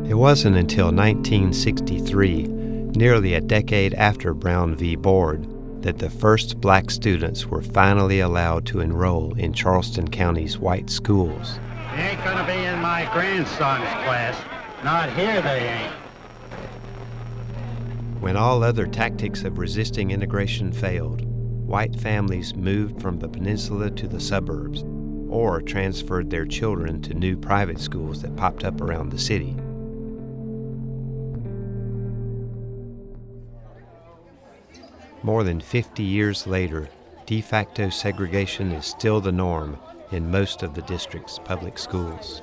It wasn't until 1963, nearly a decade after Brown v. Board, that the first black students were finally allowed to enroll in Charleston County's white schools. They ain't gonna be in my grandson's class. Not here they ain't. When all other tactics of resisting integration failed, white families moved from the peninsula to the suburbs or transferred their children to new private schools that popped up around the city. More than 50 years later, de facto segregation is still the norm in most of the district's public schools.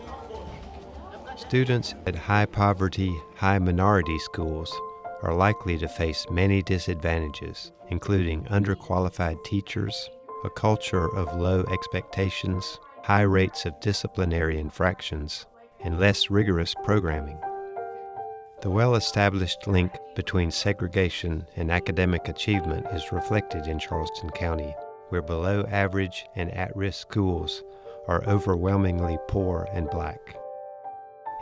Students at high poverty, high minority schools are likely to face many disadvantages, including underqualified teachers, a culture of low expectations, high rates of disciplinary infractions, and less rigorous programming. The well-established link between segregation and academic achievement is reflected in Charleston County, where below-average and at-risk schools are overwhelmingly poor and black.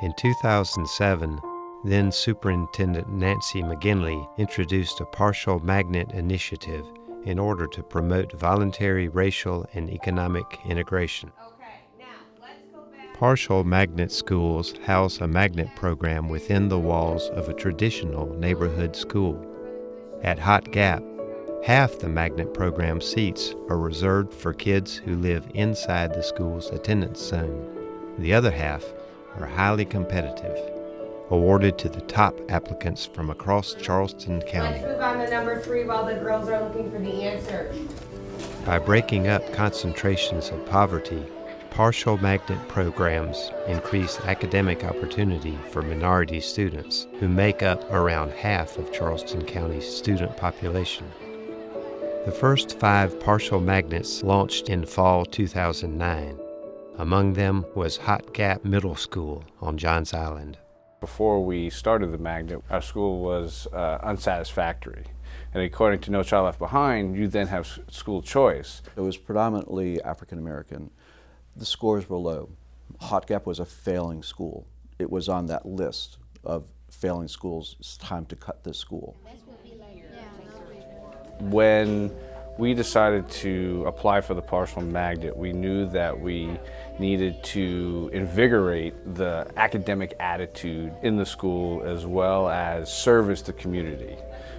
In 2007, then Superintendent Nancy McGinley introduced a partial magnet initiative in order to promote voluntary racial and economic integration. Partial magnet schools house a magnet program within the walls of a traditional neighborhood school. At Haut Gap, half the magnet program seats are reserved for kids who live inside the school's attendance zone. The other half are highly competitive, awarded to the top applicants from across Charleston County. Let's move on to number 3 while the girls are looking for the answer. By breaking up concentrations of poverty, partial magnet programs increase academic opportunity for minority students who make up around half of Charleston County's student population. The first 5 partial magnets launched in fall 2009. Among them was Haut Gap Middle School on Johns Island. Before we started the magnet, our school was unsatisfactory. And according to No Child Left Behind, you then have school choice. It was predominantly African American. The scores were low. Haut Gap was a failing school. It was on that list of failing schools. It's time to cut this school. When we decided to apply for the partial magnet, we knew that we needed to invigorate the academic attitude in the school as well as service the community.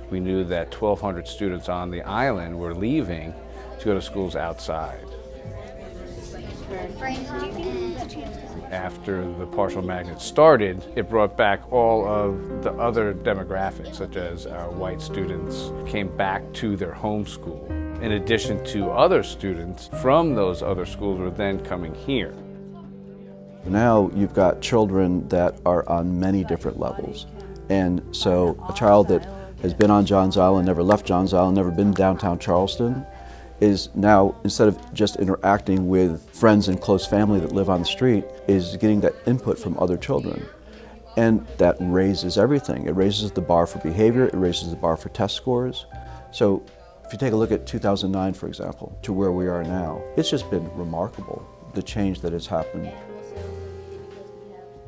We knew that 1,200 students on the island were leaving to go to schools outside. After the partial magnet started, it brought back all of the other demographics, such as our white students came back to their home school. In addition to other students from those other schools were then coming here. Now you've got children that are on many different levels. And so a child that has been on Johns Island, never left Johns Island, never been downtown Charleston, is now, instead of just interacting with friends and close family that live on the street, is getting that input from other children. And that raises everything. It raises the bar for behavior, it raises the bar for test scores. So if you take a look at 2009, for example, to where we are now, it's just been remarkable, the change that has happened.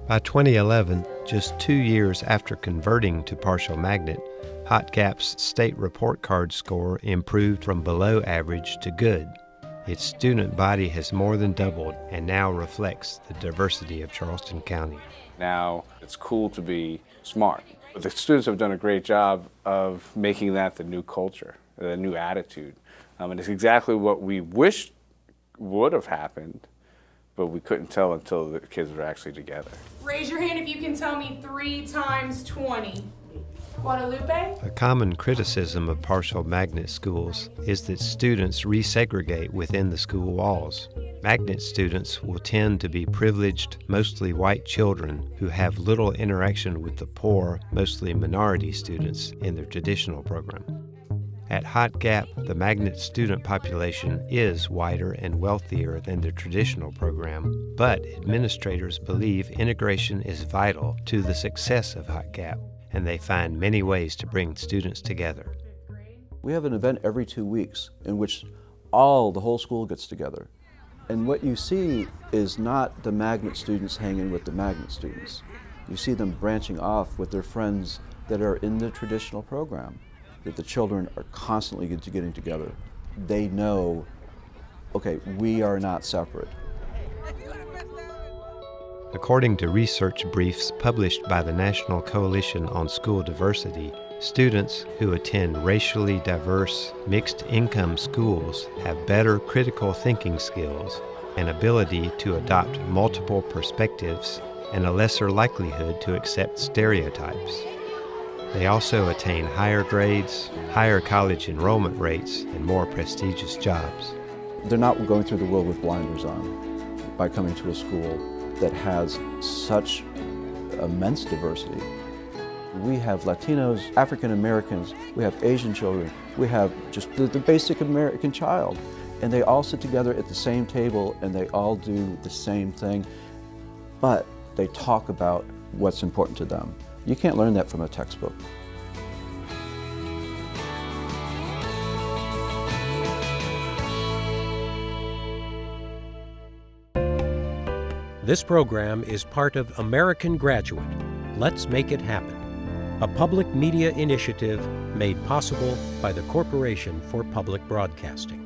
By 2011, just 2 years after converting to partial magnet, Haut Gap's state report card score improved from below average to good. Its student body has more than doubled and now reflects the diversity of Charleston County. Now it's cool to be smart. But the students have done a great job of making that the new culture, the new attitude. And it's exactly what we wished would have happened, but we couldn't tell until the kids were actually together. Raise your hand if you can tell me 3 times 20. Guadalupe? A common criticism of partial magnet schools is that students resegregate within the school walls. Magnet students will tend to be privileged, mostly white children who have little interaction with the poor, mostly minority students in their traditional program. At Haut Gap, the magnet student population is whiter and wealthier than the traditional program, but administrators believe integration is vital to the success of Haut Gap, and they find many ways to bring students together. We have an event every 2 weeks in which the whole school gets together. And what you see is not the magnet students hanging with the magnet students. You see them branching off with their friends that are in the traditional program, that the children are constantly getting together. They know, okay, we are not separate. According to research briefs published by the National Coalition on School Diversity, students who attend racially diverse, mixed-income schools have better critical thinking skills, an ability to adopt multiple perspectives, and a lesser likelihood to accept stereotypes. They also attain higher grades, higher college enrollment rates, and more prestigious jobs. They're not going through the world with blinders on by coming to a school that has such immense diversity. We have Latinos, African Americans, we have Asian children, we have just the basic American child. And they all sit together at the same table and they all do the same thing, but they talk about what's important to them. You can't learn that from a textbook. This program is part of American Graduate. Let's make it happen. A public media initiative made possible by the Corporation for Public Broadcasting.